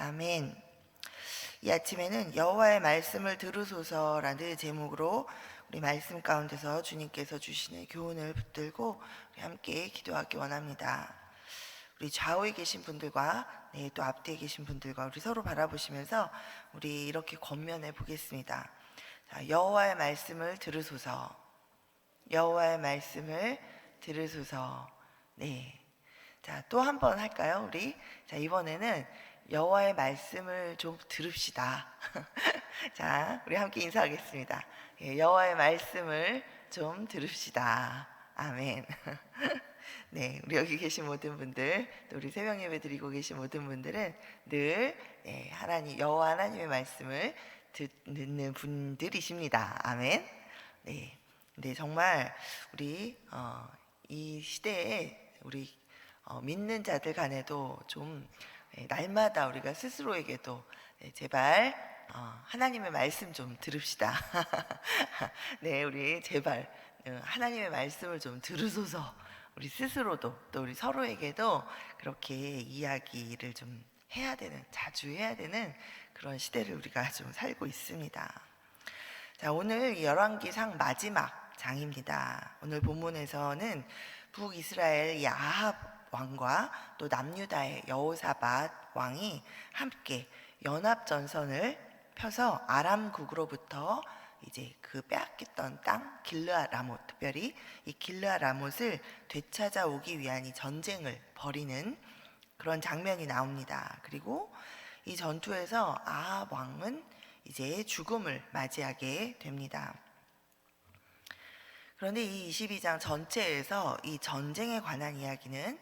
아멘. 이 아침에는 여호와의 말씀을 들으소서라는 제목으로 우리 말씀 가운데서 주님께서 주시는 교훈을 붙들고 우리 함께 기도하기 원합니다. 우리 좌우에 계신 분들과 또 앞뒤에 계신 분들과 우리 서로 바라보시면서 우리 이렇게 권면해 보겠습니다. 자, 여호와의 말씀을 들으소서. 여호와의 말씀을 들으소서. 네. 자, 또 한 번 할까요, 우리? 자, 이번에는 여호와의 말씀을 좀 들읍시다. 자, 우리 함께 인사하겠습니다. 여호와의 말씀을 좀 들읍시다. 아멘. 네, 우리 여기 계신 모든 분들, 또 우리 새벽 예배 드리고 계신 모든 분들은 늘 하나님, 여호와 하나님의 말씀을 듣는 분들이십니다. 아멘. 네, 네, 정말 우리 이 시대에 우리 믿는 자들 간에도 좀 날마다 우리가 스스로에게도 제발 하나님의 말씀 좀 들읍시다. 네, 우리 제발 하나님의 말씀을 좀 들으소서. 우리 스스로도 또 우리 서로에게도 그렇게 이야기를 좀 해야 되는, 자주 해야 되는 그런 시대를 우리가 좀 살고 있습니다. 자, 오늘 열왕기상 마지막 장입니다. 오늘 본문에서는 북이스라엘 이 아합 왕과 또 남유다의 여호사밧 왕이 함께 연합 전선을 펴서 아람국으로부터 이제 그 빼앗겼던 땅 길르앗 라못, 특별히 이 길르앗 라못을 되찾아오기 위한 이 전쟁을 벌이는 그런 장면이 나옵니다. 그리고 이 전투에서 아합 왕은 이제 죽음을 맞이하게 됩니다. 그런데 이 22장 전체에서 이 전쟁에 관한 이야기는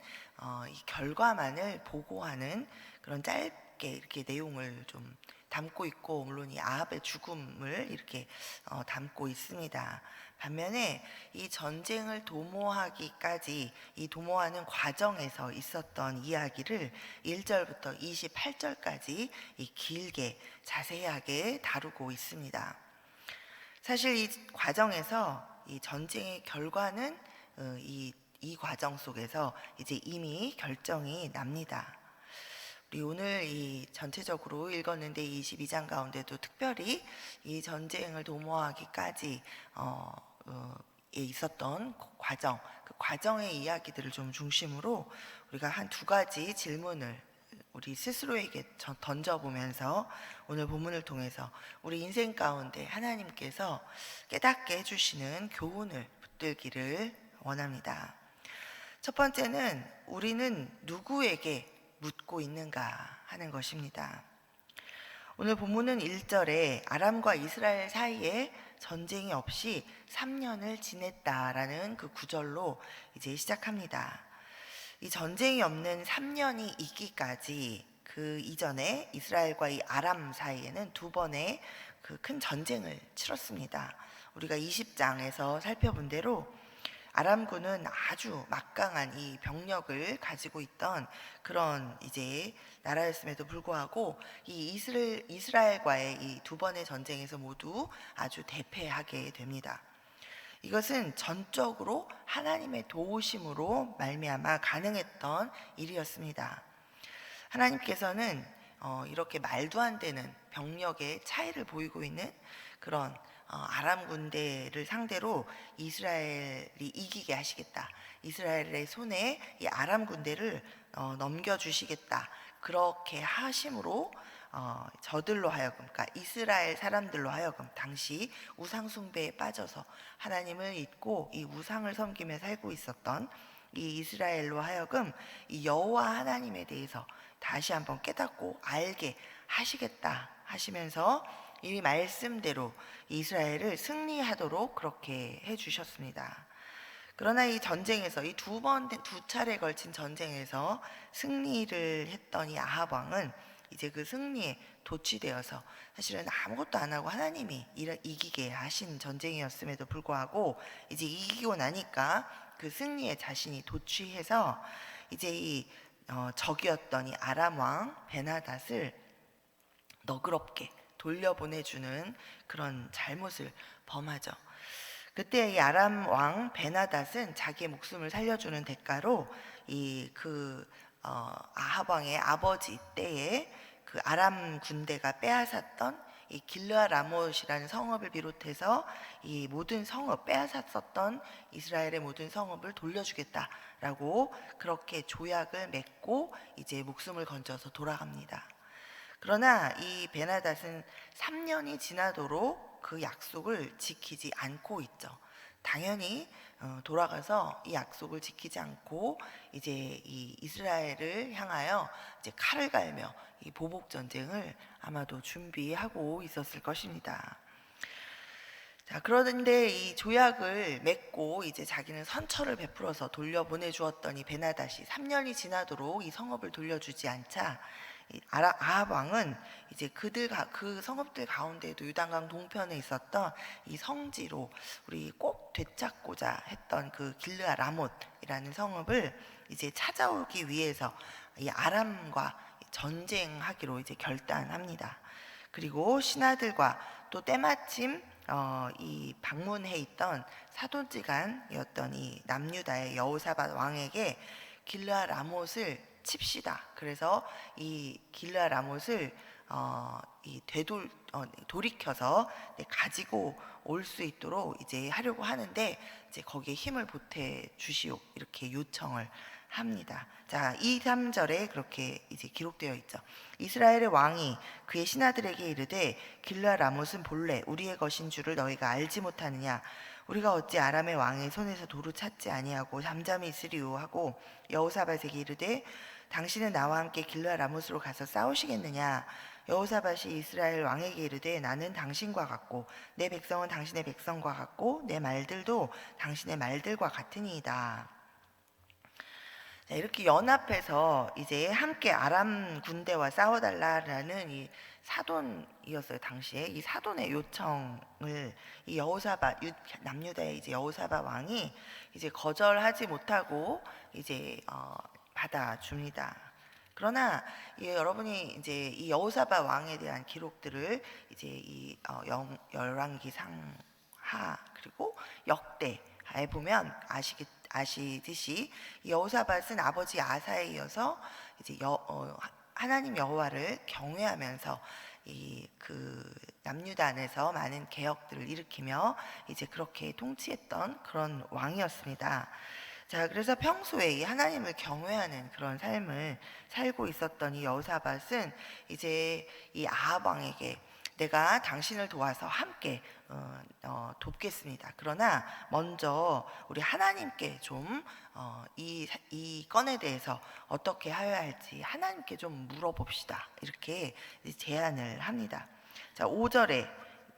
이 결과만을 보고하는 그런 짧게 이렇게 내용을 좀 담고 있고, 물론 이 아합의 죽음을 이렇게 담고 있습니다. 반면에 이 전쟁을 도모하기까지, 이 도모하는 과정에서 있었던 이야기를 1절부터 28절까지 이 길게 자세하게 다루고 있습니다. 사실 이 과정에서 이 전쟁의 결과는 이 과정 속에서 이제 이미 결정이 납니다. 우리 오늘 이 전체적으로 읽었는데 22장 가운데도 특별히 이 전쟁을 도모하기까지 있었던 과정, 그 과정의 이야기들을 좀 중심으로 우리가 한 두 가지 질문을 우리 스스로에게 던져보면서 오늘 본문을 통해서 우리 인생 가운데 하나님께서 깨닫게 해주시는 교훈을 붙들기를 원합니다. 첫 번째는 우리는 누구에게 묻고 있는가 하는 것입니다. 오늘 본문은 1절에 아람과 이스라엘 사이에 전쟁이 없이 3년을 지냈다라는 그 구절로 이제 시작합니다. 이 전쟁이 없는 3년이 있기까지 그 이전에 이스라엘과 이 아람 사이에는 두 번의 그 큰 전쟁을 치렀습니다. 우리가 20장에서 살펴본 대로 아람군은 아주 막강한 이 병력을 가지고 있던 그런 이제 나라였음에도 불구하고 이 이스라엘과의 이 두 번의 전쟁에서 모두 아주 대패하게 됩니다. 이것은 전적으로 하나님의 도우심으로 말미암아 가능했던 일이었습니다. 하나님께서는 이렇게 말도 안 되는 병력의 차이를 보이고 있는 그런 아람 군대를 상대로 이스라엘이 이기게 하시겠다, 이스라엘의 손에 이 아람 군대를 넘겨주시겠다, 그렇게 하심으로 저들로 하여금, 그러니까 이스라엘 사람들로 하여금 당시 우상 숭배에 빠져서 하나님을 잊고 이 우상을 섬기며 살고 있었던 이 이스라엘로 하여금 이 여호와 하나님에 대해서 다시 한번 깨닫고 알게 하시겠다 하시면서 이 말씀대로 이스라엘을 승리하도록 그렇게 해주셨습니다. 그러나 이 전쟁에서 이 두 차례 걸친 전쟁에서 승리를 했던 이 아합 왕은 이제 그 승리에 도취되어서 사실은 아무것도 안 하고 하나님이 이기게 하신 전쟁이었음에도 불구하고 이제 이기고 나니까 그 승리에 자신이 도취해서 이제 이 적이었던 이 아람 왕 베나닷을 너그럽게 돌려보내주는 그런 잘못을 범하죠. 그때 이 아람 왕 베나닷은 자기의 목숨을 살려주는 대가로 아합 왕의 아버지 때에 그 아람 군대가 빼앗았던 이 길르앗 라못이라는 성읍을 비롯해서 이 모든 성읍, 빼앗았었던 이스라엘의 모든 성읍을 돌려주겠다라고 그렇게 조약을 맺고 이제 목숨을 건져서 돌아갑니다. 그러나 이 베나닷은 3년이 지나도록 그 약속을 지키지 않고 있죠. 당연히 돌아가서 이 약속을 지키지 않고 이제 이 이스라엘을 향하여 이제 칼을 갈며 이 보복 전쟁을 아마도 준비하고 있었을 것입니다. 자, 그런데 이 조약을 맺고 이제 자기는 선처를 베풀어서 돌려보내 주었더니 베나닷이 3년이 지나도록 이 성읍을 돌려주지 않자 아합 왕은 이제 그 성읍들 가운데에도 요단강 동편에 있었던 이 성지로 우리 꼭 되찾고자 했던 그 길르앗 라못이라는 성읍을 이제 찾아오기 위해서 이 아람과 전쟁하기로 이제 결단합니다. 그리고 신하들과 또 때마침 이 방문해 있던 사돈지간이었던 이 남유다의 여호사밧 왕에게 길르앗 라못을 칩시다. 그래서 이 길르앗 라못을 돌이켜서 가지고 올 수 있도록 이제 하려고 하는데 이제 거기에 힘을 보태 주시오 이렇게 요청을 합니다. 자, 2, 3절에 그렇게 이제 기록되어 있죠. 이스라엘의 왕이 그의 신하들에게 이르되 길르앗 라못은 본래 우리의 것인 줄을 너희가 알지 못하느냐? 우리가 어찌 아람의 왕의 손에서 도로 찾지 아니하고 잠잠히 있으리요 하고 여호사밧에게 이르되 당신은 나와 함께 길르앗 라못으로 가서 싸우시겠느냐? 여호사밧이 이스라엘 왕에게 이르되 나는 당신과 같고 내 백성은 당신의 백성과 같고 내 말들도 당신의 말들과 같으니이다. 자, 이렇게 연합해서 이제 함께 아람 군대와 싸워달라라는 이 사돈이었어요. 당시에 이 사돈의 요청을 이 여호사밧 남유다의 이제 여호사밧 왕이 이제 거절하지 못하고 이제 받아줍니다. 그러나 여러분이 이제 이 여호사밧 왕에 대한 기록들을 이제 이 열왕기상하 그리고 역대에 보면 아시듯이 여호사밧은 아버지 아사에 이어서 이제 하나님 여호와를 경외하면서 이 그 남유다 안에서 많은 개혁들을 일으키며 이제 그렇게 통치했던 그런 왕이었습니다. 자, 그래서 평소에 이 하나님을 경외하는 그런 삶을 살고 있었던 이 여호사밧은 이제 이 아합 왕에게 내가 당신을 도와서 함께 돕겠습니다. 그러나 먼저 우리 하나님께 좀 이 건에 대해서 어떻게 하여야 할지 하나님께 좀 물어봅시다. 이렇게 제안을 합니다. 자, 5절에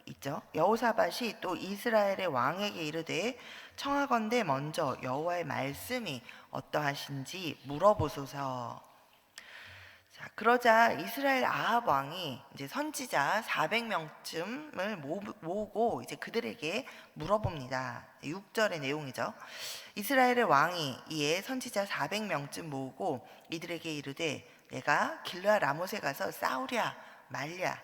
있죠. 여호사밧이 또 이스라엘의 왕에게 이르되 청하건대 먼저 여호와의 말씀이 어떠하신지 물어보소서. 자, 그러자 이스라엘 아합 왕이 이제 선지자 400명쯤을 모으고 이제 그들에게 물어봅니다. 6절의 내용이죠. 이스라엘의 왕이 이에 선지자 400명쯤 모으고 이들에게 이르되 내가 길르앗 라못에 가서 싸우랴 말랴.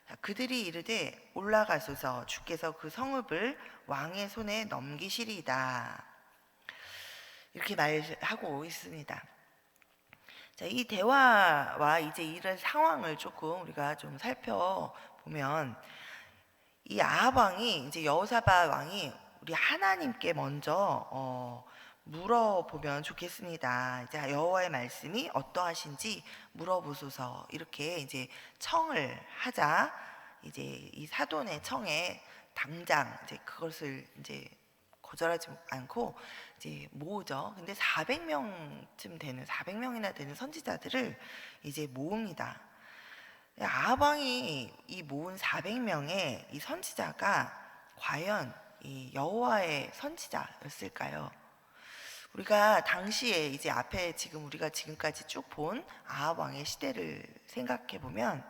자, 그들이 이르되 올라가소서 주께서 그 성읍을 왕의 손에 넘기시리이다. 이렇게 말하고 있습니다. 자, 이 대화와 이제 이런 상황을 조금 우리가 좀 살펴보면 이 아합 왕이 이제 여호사밧 왕이 우리 하나님께 먼저 물어보면 좋겠습니다. 자, 여호와의 말씀이 어떠하신지 물어보소서. 이렇게 이제 청을 하자 이제 이 사돈의 청에 당장 이제 그것을 이제 거절하지 않고 이제 모으죠. 근데 400명이나 되는 선지자들을 이제 모읍니다. 아합 왕이 이 모은 400명의 이 선지자가 과연 이 여호와의 선지자였을까요? 우리가 당시에 이제 앞에 지금 우리가 지금까지 쭉 본 아합 왕의 시대를 생각해 보면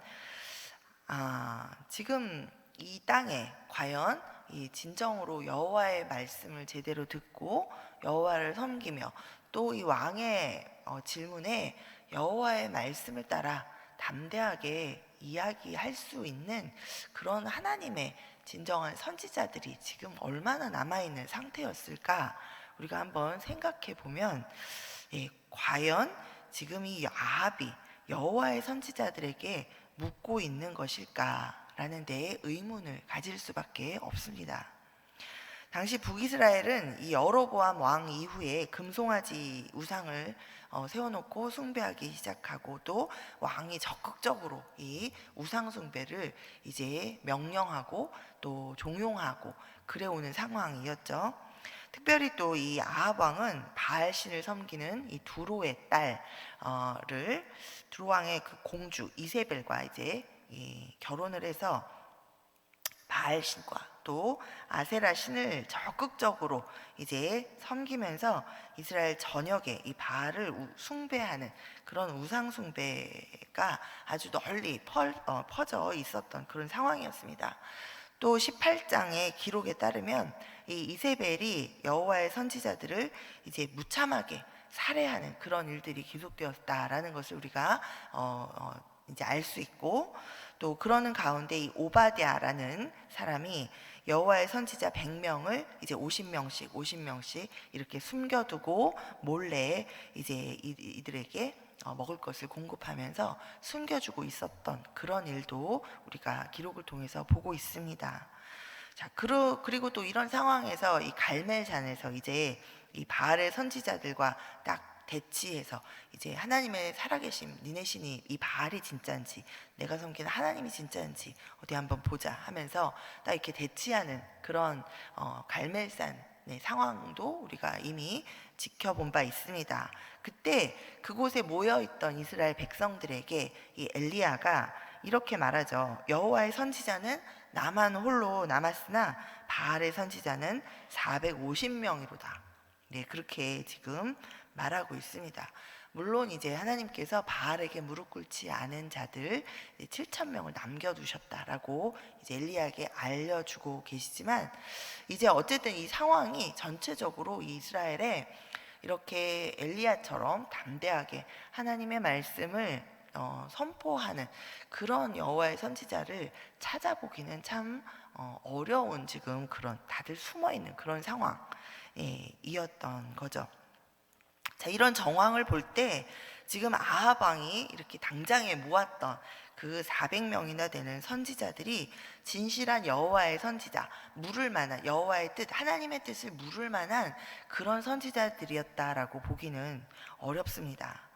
지금 이 땅에 과연 이 진정으로 여호와의 말씀을 제대로 듣고 여호와를 섬기며 또 이 왕의 질문에 여호와의 말씀을 따라 담대하게 이야기할 수 있는 그런 하나님의 진정한 선지자들이 지금 얼마나 남아있는 상태였을까 우리가 한번 생각해 보면 과연 지금 이 아합이 여호와의 선지자들에게 묻고 있는 것일까라는 데에 의문을 가질 수밖에 없습니다. 당시 북이스라엘은 이 여로보암 왕 이후에 금송아지 우상을 세워놓고 숭배하기 시작하고, 또 왕이 적극적으로 이 우상 숭배를 이제 명령하고 또 종용하고 그래오는 상황이었죠. 특별히 또 이 아합 왕은 바알 신을 섬기는 이 두로의 딸을 두로 왕의 그 공주 이세벨과 이제 결혼을 해서 바알 신과 또 아세라 신을 적극적으로 이제 섬기면서 이스라엘 전역에 이 바알을 숭배하는 그런 우상 숭배가 아주 널리 퍼져 있었던 그런 상황이었습니다. 또 18장의 기록에 따르면 이 이세벨이 여호와의 선지자들을 이제 무참하게 살해하는 그런 일들이 계속되었다라는 것을 우리가 이제 알 수 있고, 또 그러는 가운데 이 오바댜라는 사람이 여호와의 선지자 100명을 이제 50명씩 이렇게 숨겨두고 몰래 이제 이들에게 먹을 것을 공급하면서 숨겨주고 있었던 그런 일도 우리가 기록을 통해서 보고 있습니다. 자, 그리고 또 이런 상황에서 이 갈멜산에서 이제 이 바알의 선지자들과 딱 대치해서 이제 하나님의 살아계심, 니네 신이 이 바알이 진짜인지 내가 섬기는 하나님이 진짜인지 어디 한번 보자 하면서 딱 이렇게 대치하는 그런 갈멜산의 상황도 우리가 이미 지켜본 바 있습니다. 그때 그곳에 모여있던 이스라엘 백성들에게 이 엘리야가 이렇게 말하죠. 여호와의 선지자는 나만 홀로 남았으나 바알의 선지자는 450명이로다. 네, 그렇게 지금 말하고 있습니다. 물론 이제 하나님께서 바알에게 무릎 꿇지 않은 자들 7,000명을 남겨두셨다라고 이제 엘리야에게 알려주고 계시지만, 이제 어쨌든 이 상황이 전체적으로 이스라엘에 이렇게 엘리야처럼 담대하게 하나님의 말씀을 선포하는 그런 여호와의 선지자를 찾아보기는 참 어려운 지금 그런 다들 숨어있는 그런 상황이었던 거죠. 자, 이런 정황을 볼 때 지금 아합 왕이 이렇게 당장에 모았던 그 400명이나 되는 선지자들이 진실한 여호와의 선지자, 물을 만한 여호와의 뜻, 하나님의 뜻을 물을 만한 그런 선지자들이었다라고 보기는 어렵습니다.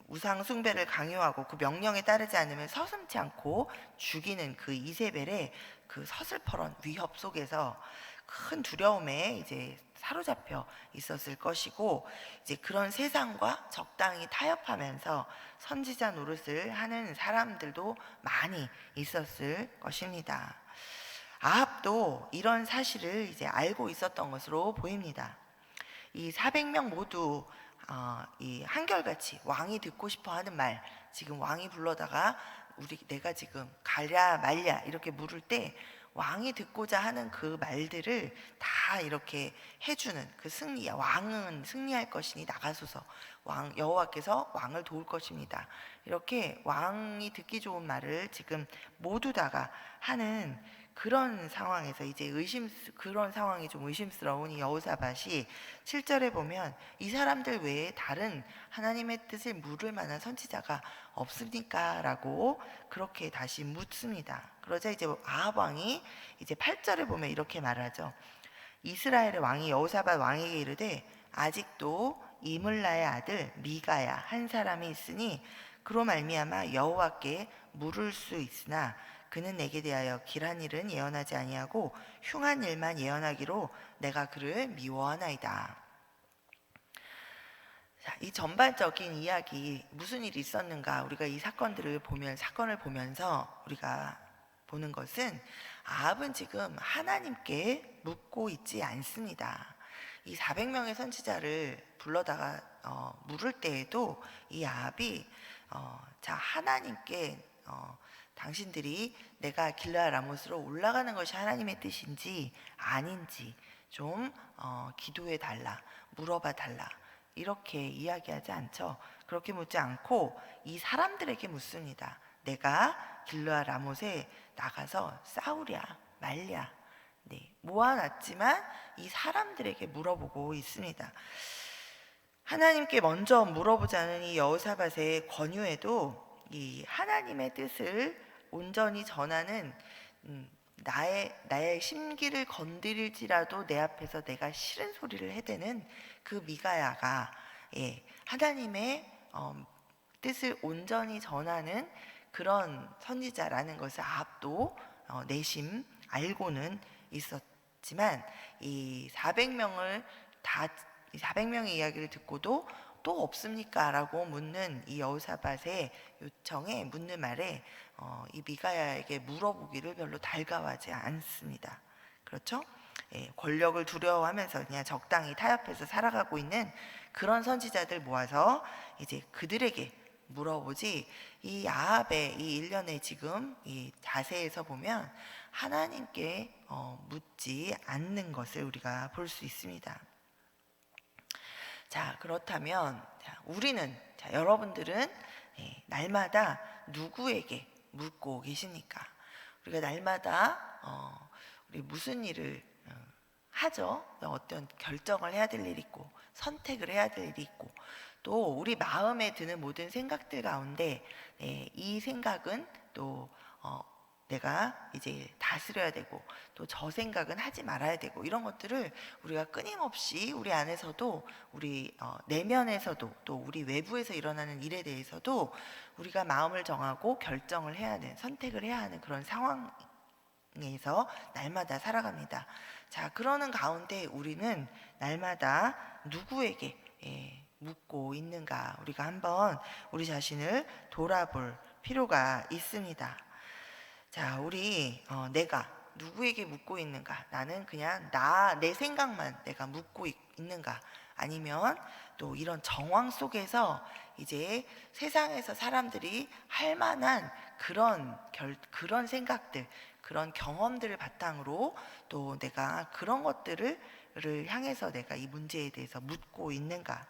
우상 숭배를 강요하고 그 명령에 따르지 않으면 서슴지 않고 죽이는 그 이세벨의 그 서슬퍼런 위협 속에서 큰 두려움에 이제 사로잡혀 있었을 것이고, 이제 그런 세상과 적당히 타협하면서 선지자 노릇을 하는 사람들도 많이 있었을 것입니다. 아합도 이런 사실을 이제 알고 있었던 것으로 보입니다. 이 400명 모두 이 한결같이 왕이 듣고 싶어 하는 말, 지금 왕이 불러다가 내가 지금 가랴 말랴 이렇게 물을 때 왕이 듣고자 하는 그 말들을 다 이렇게 해주는 그 승리, 왕은 승리할 것이니 나가소서, 여호와께서 왕을 도울 것입니다, 이렇게 왕이 듣기 좋은 말을 지금 모두 다가 하는 그런 상황에서 이제 그런 상황이 좀 의심스러운 이 여호사밧이 7절에 보면 이 사람들 외에 다른 하나님의 뜻을 물을 만한 선지자가 없습니까? 라고 그렇게 다시 묻습니다. 그러자 이제 아합 왕이 이제 8절에 보면 이렇게 말하죠. 이스라엘의 왕이 여호사밧 왕에게 이르되 아직도 이물라의 아들 미가야 한 사람이 있으니 그로 말미암아 여호와께 물을 수 있으나 그는 내게 대하여 길한 일은 예언하지 아니하고 흉한 일만 예언하기로 내가 그를 미워하나이다. 자, 이 전반적인 이야기, 무슨 일이 있었는가, 우리가 이 사건을 보면서 우리가 보는 것은 아합은 지금 하나님께 묻고 있지 않습니다. 이 400명의 선지자를 불러다가 물을 때에도 이 아합이 자, 하나님께 당신들이 내가 길르앗 라못으로 올라가는 것이 하나님의 뜻인지 아닌지 좀 기도해 달라, 물어봐 달라, 이렇게 이야기하지 않죠. 그렇게 묻지 않고 이 사람들에게 묻습니다. 내가 길르앗 라못에 나가서 싸우랴 말랴, 네, 모아놨지만 이 사람들에게 물어보고 있습니다. 하나님께 먼저 물어보자는 이 여호사밧의 권유에도 이 하나님의 뜻을 온전히 전하는 나의 심기를 건드릴지라도 내 앞에서 내가 싫은 소리를 해대는 그 미가야가 하나님의 뜻을 온전히 전하는 그런 선지자라는 것을 앞도 내심 알고는 있었지만 이 400명의 이야기를 듣고도 또 없습니까? 라고 묻는 이 여호사밧의 요청에 묻는 말에 이 미가야에게 물어보기를 별로 달가워하지 않습니다. 그렇죠? 권력을 두려워하면서 그냥 적당히 타협해서 살아가고 있는 그런 선지자들 모아서 이제 그들에게 물어보지, 이 아합의 이 일련의 지금 이 자세에서 보면 하나님께 묻지 않는 것을 우리가 볼 수 있습니다. 자, 그렇다면 여러분들은 날마다 누구에게 묻고 계십니까? 우리가 날마다 우리 무슨 일을 하죠? 어떤 결정을 해야 될 일이 있고 선택을 해야 될 일이 있고 또 우리 마음에 드는 모든 생각들 가운데 이 생각은 또 내가 이제 다스려야 되고 또 저 생각은 하지 말아야 되고 이런 것들을 우리가 끊임없이 우리 안에서도 우리 내면에서도 또 우리 외부에서 일어나는 일에 대해서도 우리가 마음을 정하고 결정을 해야 하는 선택을 해야 하는 그런 상황에서 날마다 살아갑니다. 자, 그러는 가운데 우리는 날마다 누구에게 묻고 있는가 우리가 한번 우리 자신을 돌아볼 필요가 있습니다. 자, 내가 누구에게 묻고 있는가? 나는 그냥 내 생각만 내가 묻고 있는가? 아니면 또 이런 정황 속에서 이제 세상에서 사람들이 할 만한 그런 생각들, 그런 경험들을 바탕으로 또 내가 그런 것들을 향해서 내가 이 문제에 대해서 묻고 있는가?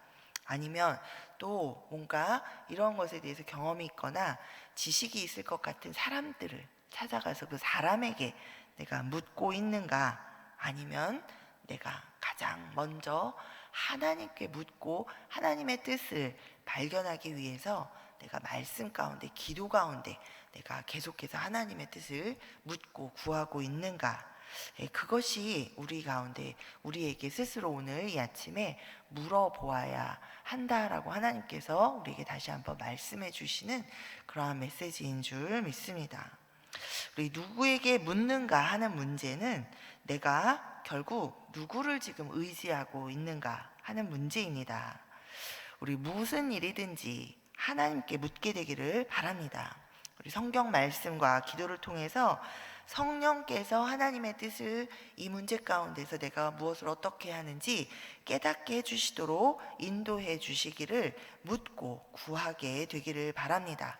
아니면 또 뭔가 이런 것에 대해서 경험이 있거나 지식이 있을 것 같은 사람들을 찾아가서 그 사람에게 내가 묻고 있는가? 아니면 내가 가장 먼저 하나님께 묻고 하나님의 뜻을 발견하기 위해서 내가 말씀 가운데 기도 가운데 내가 계속해서 하나님의 뜻을 묻고 구하고 있는가? 그것이 우리 가운데 우리에게 스스로 오늘 이 아침에 물어보아야 한다라고 하나님께서 우리에게 다시 한번 말씀해 주시는 그러한 메시지인 줄 믿습니다. 우리 누구에게 묻는가 하는 문제는 내가 결국 누구를 지금 의지하고 있는가 하는 문제입니다. 우리 무슨 일이든지 하나님께 묻게 되기를 바랍니다. 우리 성경 말씀과 기도를 통해서 성령께서 하나님의 뜻을 이 문제 가운데서 내가 무엇을 어떻게 하는지 깨닫게 해주시도록 인도해 주시기를 묻고 구하게 되기를 바랍니다.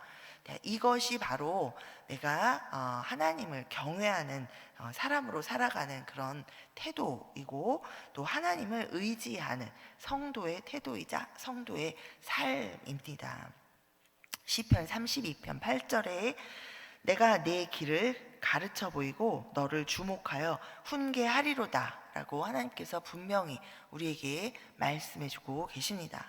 이것이 바로 내가 하나님을 경외하는 사람으로 살아가는 그런 태도이고 또 하나님을 의지하는 성도의 태도이자 성도의 삶입니다. 시편 32편 8절에 내가 내 길을 가르쳐 보이고 너를 주목하여 훈계하리로다 라고 하나님께서 분명히 우리에게 말씀해 주고 계십니다.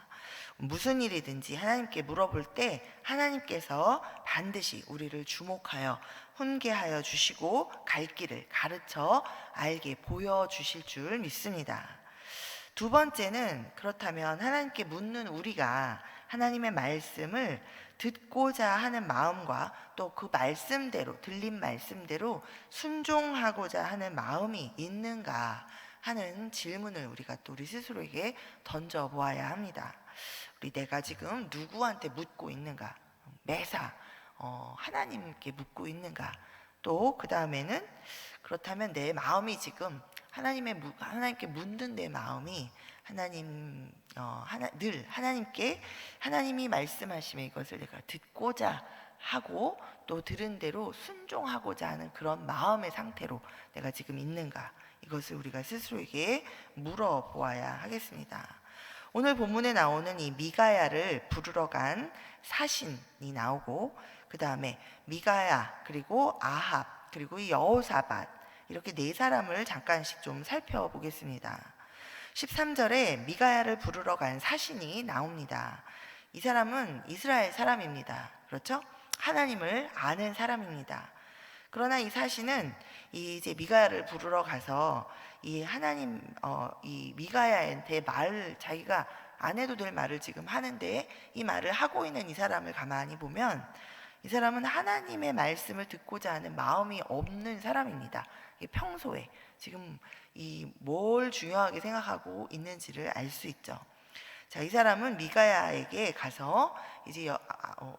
무슨 일이든지 하나님께 물어볼 때 하나님께서 반드시 우리를 주목하여 훈계하여 주시고 갈 길을 가르쳐 알게 보여주실 줄 믿습니다. 두 번째는 그렇다면 하나님께 묻는 우리가 하나님의 말씀을 듣고자 하는 마음과 또 그 말씀대로 들린 말씀대로 순종하고자 하는 마음이 있는가 하는 질문을 우리가 또 우리 스스로에게 던져보아야 합니다. 내가 지금 누구한테 묻고 있는가? 매사 하나님께 묻고 있는가? 또 그 다음에는 그렇다면 내 마음이 지금 하나님께 묻는 내 마음이 늘 하나님께 하나님이 말씀하시면 이것을 내가 듣고자 하고 또 들은 대로 순종하고자 하는 그런 마음의 상태로 내가 지금 있는가? 이것을 우리가 스스로에게 물어보아야 하겠습니다. 오늘 본문에 나오는 이 미가야를 부르러 간 사신이 나오고 그 다음에 미가야 그리고 아합 그리고 이 여호사밧 이렇게 네 사람을 잠깐씩 좀 살펴보겠습니다. 13절에 미가야를 부르러 간 사신이 나옵니다. 이 사람은 이스라엘 사람입니다. 그렇죠? 하나님을 아는 사람입니다. 그러나 이 사신은 이제 미가야를 부르러 가서 이 하나님 이 미가야한테 자기가 안 해도 될 말을 지금 하는데, 이 말을 하고 있는 이 사람을 가만히 보면 이 사람은 하나님의 말씀을 듣고자 하는 마음이 없는 사람입니다. 평소에 지금 이 뭘 중요하게 생각하고 있는지를 알 수 있죠. 자, 이 사람은 미가야에게 가서 이제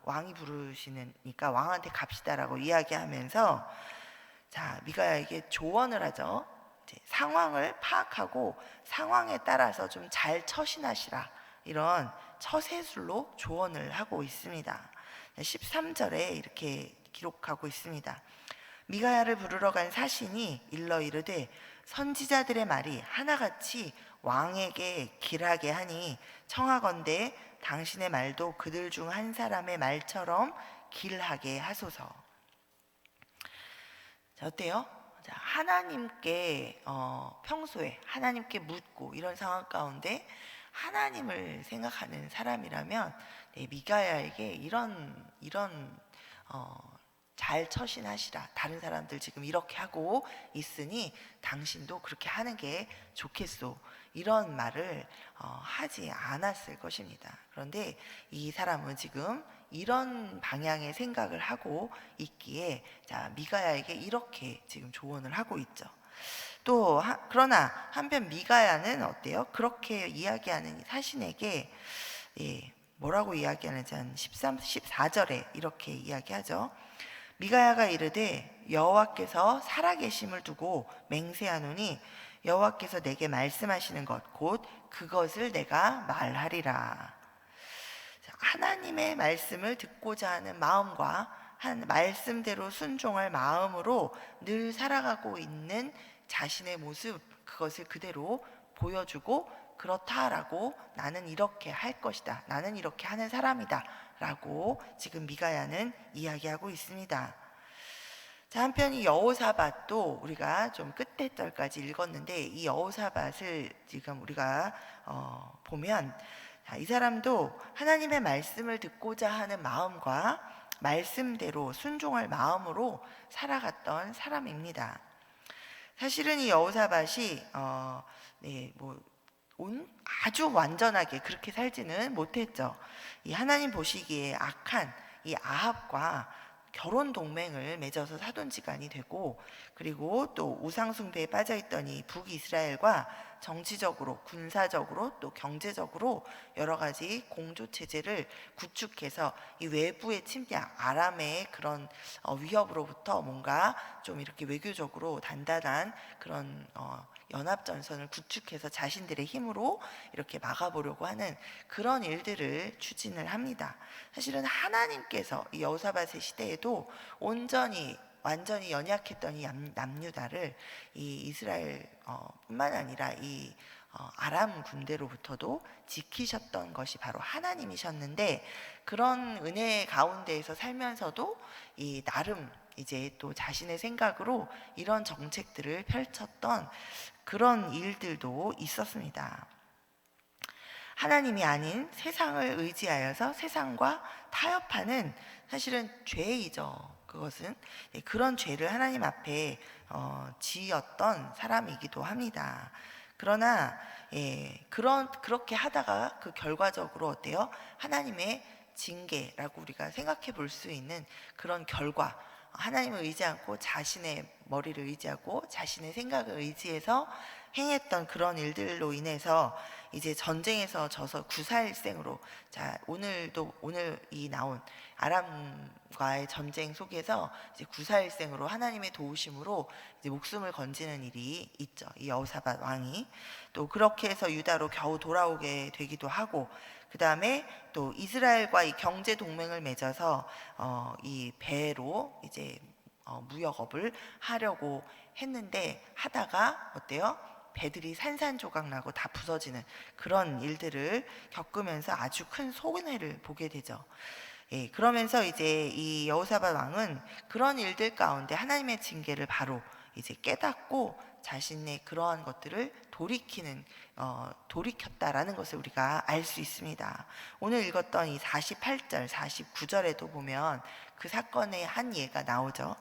왕이 부르시니까 왕한테 갑시다라고 이야기하면서, 자, 미가야에게 조언을 하죠. 이제 상황을 파악하고 상황에 따라서 좀 잘 처신하시라, 이런 처세술로 조언을 하고 있습니다. 13절에 이렇게 기록하고 있습니다. 미가야를 부르러 간 사신이 일러 이르되 선지자들의 말이 하나같이 왕에게 길하게 하니 청하건대 당신의 말도 그들 중 한 사람의 말처럼 길하게 하소서. 자, 어때요? 자, 하나님께 평소에 하나님께 묻고 이런 상황 가운데 하나님을 생각하는 사람이라면 미가야에게 이런 잘 처신하시라, 다른 사람들 지금 이렇게 하고 있으니 당신도 그렇게 하는 게 좋겠소, 이런 말을 하지 않았을 것입니다. 그런데 이 사람은 지금 이런 방향의 생각을 하고 있기에, 자, 미가야에게 이렇게 지금 조언을 하고 있죠. 또 그러나 한편 미가야는 어때요? 그렇게 이야기하는 사신에게 뭐라고 이야기하는지 한 13, 14절에 이렇게 이야기하죠. 미가야가 이르되 여호와께서 살아계심을 두고 맹세하노니 여호와께서 내게 말씀하시는 것 곧 그것을 내가 말하리라. 하나님의 말씀을 듣고자 하는 마음과 한 말씀대로 순종할 마음으로 늘 살아가고 있는 자신의 모습, 그것을 그대로 보여주고, 그렇다라고 나는 이렇게 할 것이다, 나는 이렇게 하는 사람이다 라고 지금 미가야는 이야기하고 있습니다. 자, 한편 이 여호사밧도 우리가 좀 끝에 절까지 읽었는데, 이 여호사밧을 지금 우리가 보면, 자, 이 사람도 하나님의 말씀을 듣고자 하는 마음과 말씀대로 순종할 마음으로 살아갔던 사람입니다. 사실은 이 여호사밧이 아주 완전하게 그렇게 살지는 못했죠. 이 하나님 보시기에 악한 이 아합과 결혼 동맹을 맺어서 사돈지간이 되고, 그리고 또 우상숭배에 빠져있던 이 북이스라엘과 정치적으로, 군사적으로, 또 경제적으로 여러 가지 공조체제를 구축해서 이 외부의 침략, 아람의 그런 위협으로부터 뭔가 좀 이렇게 외교적으로 단단한 그런 연합전선을 구축해서 자신들의 힘으로 이렇게 막아보려고 하는 그런 일들을 추진을 합니다. 사실은 하나님께서 이 여호사밧의 시대에도 완전히 연약했던 이 남유다를 이 이스라엘 뿐만 아니라 이 아람 군대로부터도 지키셨던 것이 바로 하나님이셨는데, 그런 은혜 가운데에서 살면서도 이 나름 이제 또 자신의 생각으로 이런 정책들을 펼쳤던 그런 일들도 있었습니다. 하나님이 아닌 세상을 의지하여서 세상과 타협하는, 사실은 죄이죠. 그것은 그런 죄를 하나님 앞에 지었던 사람이기도 합니다. 그러나 그렇게 하다가 그 결과적으로 어때요? 하나님의 징계라고 우리가 생각해 볼 수 있는 그런 결과, 하나님을 의지 않고 자신의 머리를 의지하고 자신의 생각을 의지해서 행했던 그런 일들로 인해서 이제 전쟁에서 져서 구사일생으로, 자, 오늘 이 나온 아람과의 전쟁 속에서 이제 구사일생으로 하나님의 도우심으로 이제 목숨을 건지는 일이 있죠. 이 여호사밧 왕이 또 그렇게 해서 유다로 겨우 돌아오게 되기도 하고, 그 다음에 또 이스라엘과 이 경제 동맹을 맺어서 이 배로 이제 무역업을 하려고 했는데, 하다가 어때요? 배들이 산산조각 나고 다 부서지는 그런 일들을 겪으면서 아주 큰 손해를 보게 되죠. 그러면서 이제 이 여호사밧 왕은 그런 일들 가운데 하나님의 징계를 바로 이제 깨닫고 자신의 그러한 것들을 돌이켰다라는 것을 우리가 알 수 있습니다. 오늘 읽었던 이 48절, 49절에도 보면 그 사건의 한 예가 나오죠.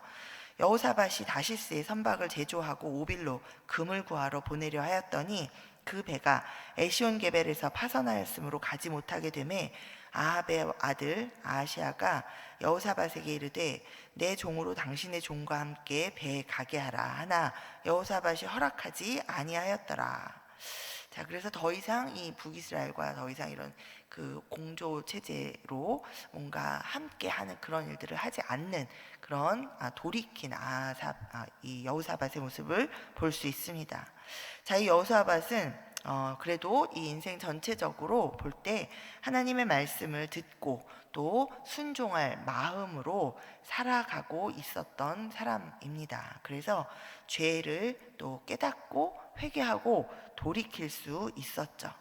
여호사밧이 다시스에 선박을 제조하고 오빌로 금을 구하러 보내려 하였더니 그 배가 에시온게벨에서 파선하였으므로 가지 못하게 되매 아합의 아들 아하시아가 여호사밧에게 이르되 내 종으로 당신의 종과 함께 배에 가게 하라 하나 여호사밧이 허락하지 아니하였더라. 자, 그래서 더 이상 이 북이스라엘과 더 이상 이런 그 공조 체제로 뭔가 함께 하는 그런 일들을 하지 않는 그런 돌이킨 이 여호사밧의 모습을 볼 수 있습니다. 자, 이 여호사밧은 그래도 이 인생 전체적으로 볼 때 하나님의 말씀을 듣고 또 순종할 마음으로 살아가고 있었던 사람입니다. 그래서 죄를 또 깨닫고 회개하고 돌이킬 수 있었죠.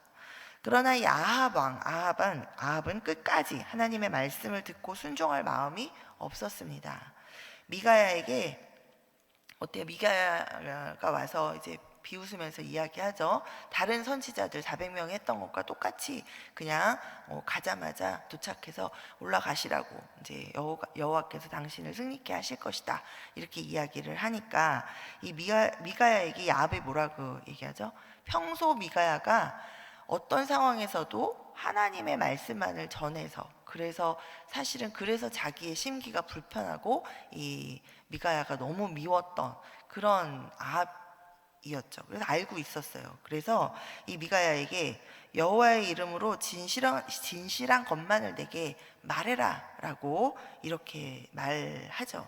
그러나 이 아합은 끝까지 하나님의 말씀을 듣고 순종할 마음이 없었습니다. 미가야에게 어때요? 미가야가 와서 이제 비웃으면서 이야기하죠. 다른 선지자들 400명 했던 것과 똑같이 그냥 가자마자 도착해서 올라가시라고 이제 여호와께서 당신을 승리케 하실 것이다 이렇게 이야기를 하니까 이 미가야에게 이 아합이 뭐라고 얘기하죠? 평소 미가야가 어떤 상황에서도 하나님의 말씀만을 전해서 그래서 사실은 그래서 자기의 심기가 불편하고 이 미가야가 너무 미웠던 그런 아합이었죠. 그래서 알고 있었어요. 그래서 이 미가야에게 여호와의 이름으로 진실한 것만을 내게 말해라라고 이렇게 말하죠.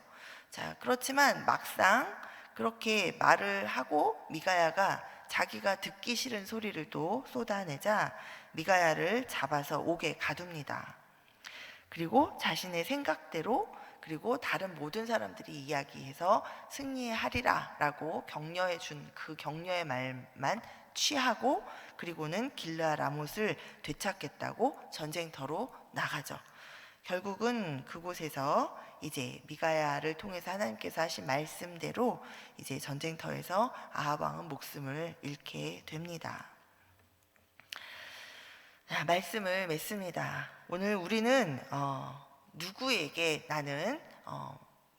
자, 그렇지만 막상 그렇게 말을 하고 미가야가 자기가 듣기 싫은 소리를 또 쏟아내자 미가야를 잡아서 옥에 가둡니다. 그리고 자신의 생각대로 그리고 다른 모든 사람들이 이야기해서 승리하리라 라고 격려해 준 그 격려의 말만 취하고 그리고는 길르앗 라못을 되찾겠다고 전쟁터로 나가죠. 결국은 그곳에서 이제 미가야를 통해서 하나님께서 하신 말씀대로 이제 전쟁터에서 아합 왕은 목숨을 잃게 됩니다. 자, 말씀을 맺습니다. 오늘 우리는 누구에게 나는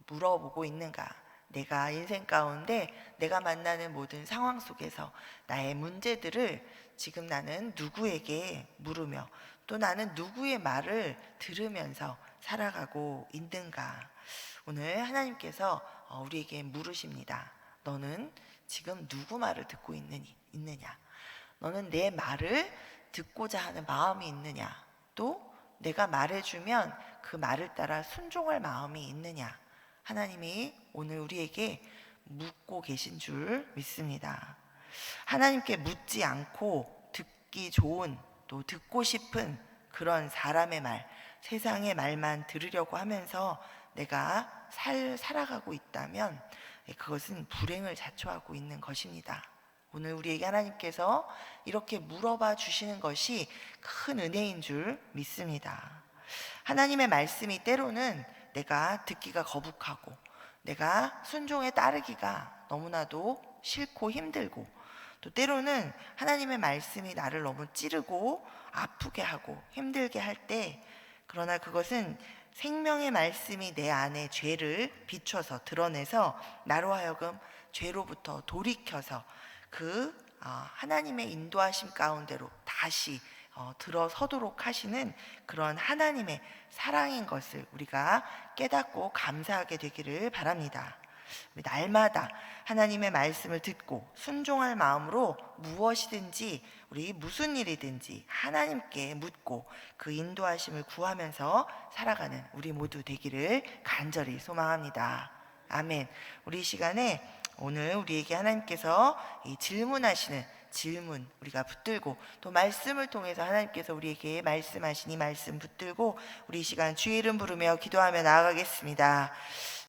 물어보고 있는가? 내가 인생 가운데 내가 만나는 모든 상황 속에서 나의 문제들을 지금 나는 누구에게 물으며 또 나는 누구의 말을 들으면서 살아가고 있는가? 오늘 하나님께서 우리에게 물으십니다. 너는 지금 누구 말을 듣고 있느냐? 너는 내 말을 듣고자 하는 마음이 있느냐? 또 내가 말해주면 그 말을 따라 순종할 마음이 있느냐? 하나님이 오늘 우리에게 묻고 계신 줄 믿습니다. 하나님께 묻지 않고 듣기 좋은 또 듣고 싶은 그런 사람의 말, 세상의 말만 들으려고 하면서 내가 살아가고 있다면 그것은 불행을 자초하고 있는 것입니다. 오늘 우리에게 하나님께서 이렇게 물어봐 주시는 것이 큰 은혜인 줄 믿습니다. 하나님의 말씀이 때로는 내가 듣기가 거북하고 내가 순종에 따르기가 너무나도 싫고 힘들고 또 때로는 하나님의 말씀이 나를 너무 찌르고 아프게 하고 힘들게 할 때 그러나 그것은 생명의 말씀이 내 안에 죄를 비춰서 드러내서 나로 하여금 죄로부터 돌이켜서 그 하나님의 인도하심 가운데로 다시 들어서도록 하시는 그런 하나님의 사랑인 것을 우리가 깨닫고 감사하게 되기를 바랍니다. 날마다 하나님의 말씀을 듣고 순종할 마음으로 무엇이든지 우리 무슨 일이든지 하나님께 묻고 그 인도하심을 구하면서 살아가는 우리 모두 되기를 간절히 소망합니다. 아멘. 우리 이 시간에 오늘 우리에게 하나님께서 이 질문하시는 질문 우리가 붙들고 또 말씀을 통해서 하나님께서 우리에게 말씀하신 이 말씀 붙들고 우리 이 시간 주의 이름 부르며 기도하며 나아가겠습니다.